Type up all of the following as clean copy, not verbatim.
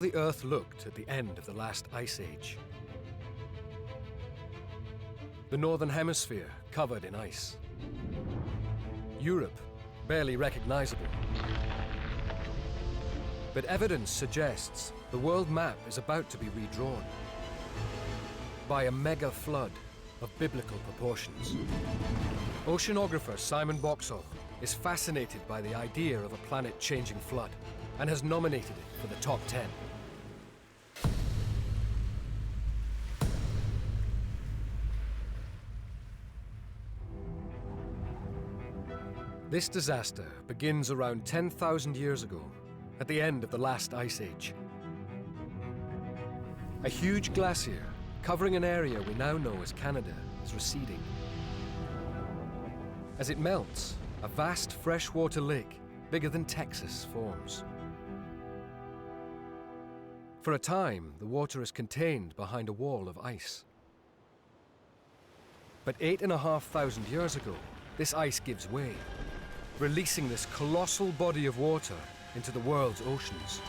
The Earth looked at the end of the last ice age. The northern hemisphere covered in ice. Europe barely recognizable. But evidence suggests the world map is about to be redrawn by a mega flood of biblical proportions. Oceanographer Simon Boxall is fascinated by the idea of a planet-changing flood and has nominated it for the top 10. This disaster begins around 10,000 years ago, at the end of the last ice age. A huge glacier covering an area we now know as Canada is receding. As it melts, a vast freshwater lake bigger than Texas forms. For a time, the water is contained behind a wall of ice. But 8,500 years ago, this ice gives way, releasing this colossal body of water into the world's oceans.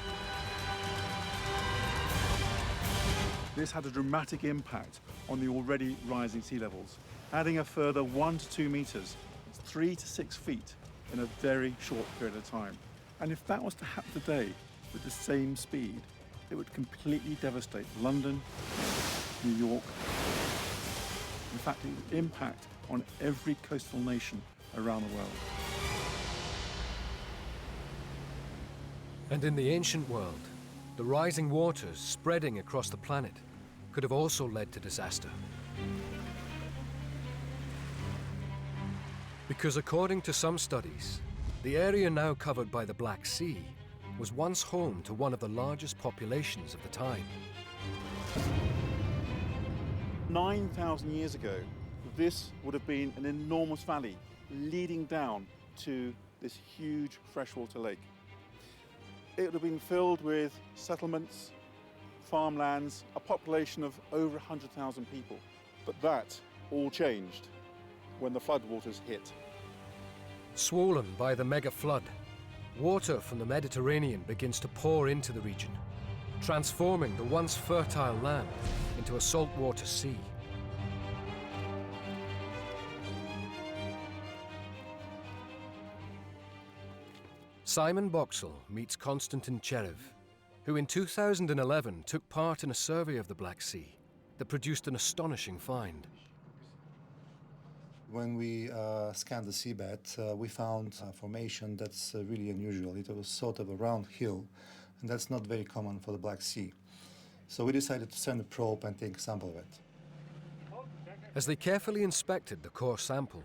This had a dramatic impact on the already rising sea levels, adding a further 1 to 2 meters, 3 to 6 feet in a very short period of time. And if that was to happen today with the same speed, it would completely devastate London, New York. In fact, it would impact on every coastal nation around the world. And in the ancient world, the rising waters spreading across the planet could have also led to disaster. Because according to some studies, the area now covered by the Black Sea was once home to one of the largest populations of the time. 9,000 years ago, this would have been an enormous valley leading down to this huge freshwater lake. It would have been filled with settlements, farmlands, a population of over 100,000 people. But that all changed when the floodwaters hit. Swollen by the mega flood, water from the Mediterranean begins to pour into the region, transforming the once fertile land into a saltwater sea. Simon Boxall meets Konstantin Cherev, who in 2011 took part in a survey of the Black Sea that produced an astonishing find. When we scanned the seabed, we found a formation that's really unusual. It was sort of a round hill, and that's not very common for the Black Sea. So we decided to send a probe and take a sample of it. As they carefully inspected the core sample,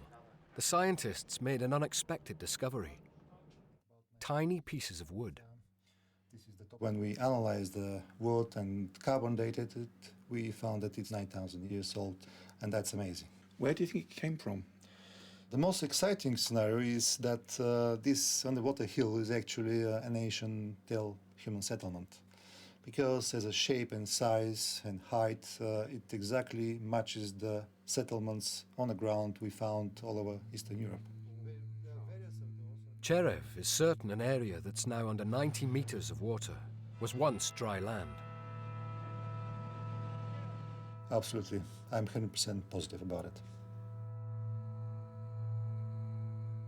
the scientists made an unexpected discovery. Tiny pieces of wood. When we analyzed the wood and carbon dated it, we found that it's 9,000 years old, and that's amazing. Where do you think it came from? The most exciting scenario is that this underwater hill is actually an ancient human settlement, because as a shape and size and height, it exactly matches the settlements on the ground we found all over Eastern Europe. Cherev is certain an area that's now under 90 meters of water was once dry land. Absolutely. I'm 100% positive about it.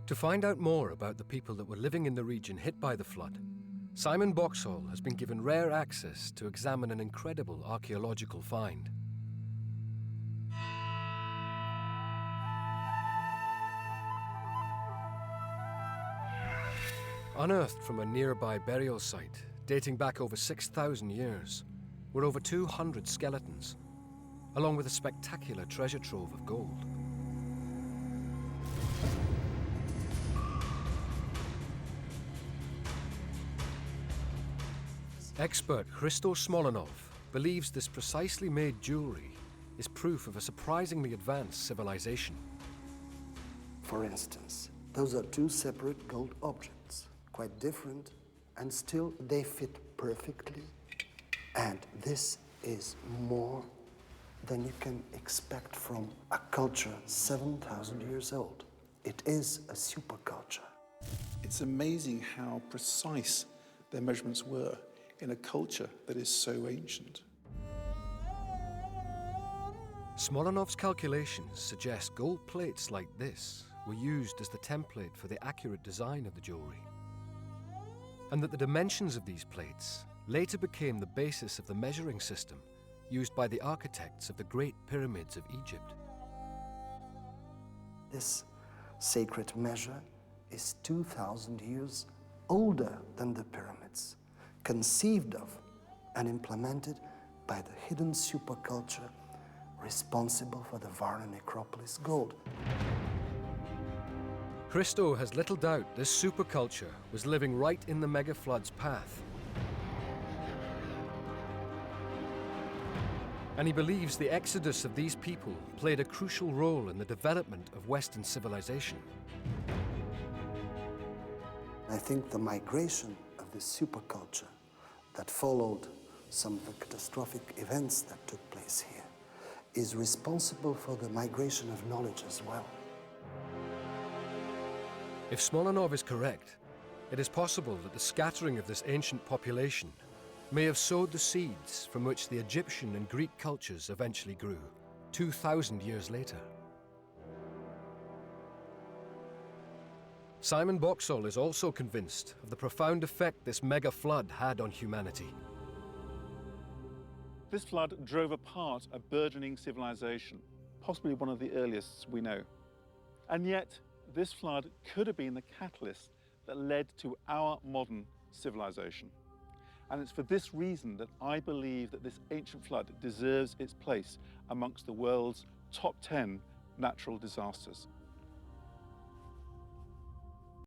To find out more about the people that were living in the region hit by the flood, Simon Boxall has been given rare access to examine an incredible archaeological find. Unearthed from a nearby burial site dating back over 6,000 years were over 200 skeletons, along with a spectacular treasure trove of gold. Expert Christos Smolenov believes this precisely made jewelry is proof of a surprisingly advanced civilization. For instance, those are two separate gold objects, quite different, and still they fit perfectly. And this is more than you can expect from a culture 7,000 years old. It is a superculture. It's amazing how precise their measurements were. in a culture that is so ancient. Smolonov's calculations suggest gold plates like this were used as the template for the accurate design of the jewellery, and that the dimensions of these plates later became the basis of the measuring system used by the architects of the Great Pyramids of Egypt. This sacred measure is 2,000 years older than the pyramids, conceived of and implemented by the hidden superculture responsible for the Varna necropolis gold. Christo has little doubt this superculture was living right in the mega flood's path. And he believes the exodus of these people played a crucial role in the development of Western civilization. I think the migration of this superculture that followed some of the catastrophic events that took place here is responsible for the migration of knowledge as well. If Smolonov is correct, it is possible that the scattering of this ancient population may have sowed the seeds from which the Egyptian and Greek cultures eventually grew 2,000 years later. Simon Boxall is also convinced of the profound effect this mega flood had on humanity. This flood drove apart a burgeoning civilization, possibly one of the earliest we know. And yet, this flood could have been the catalyst that led to our modern civilization. And it's for this reason that I believe that this ancient flood deserves its place amongst the world's top 10 natural disasters.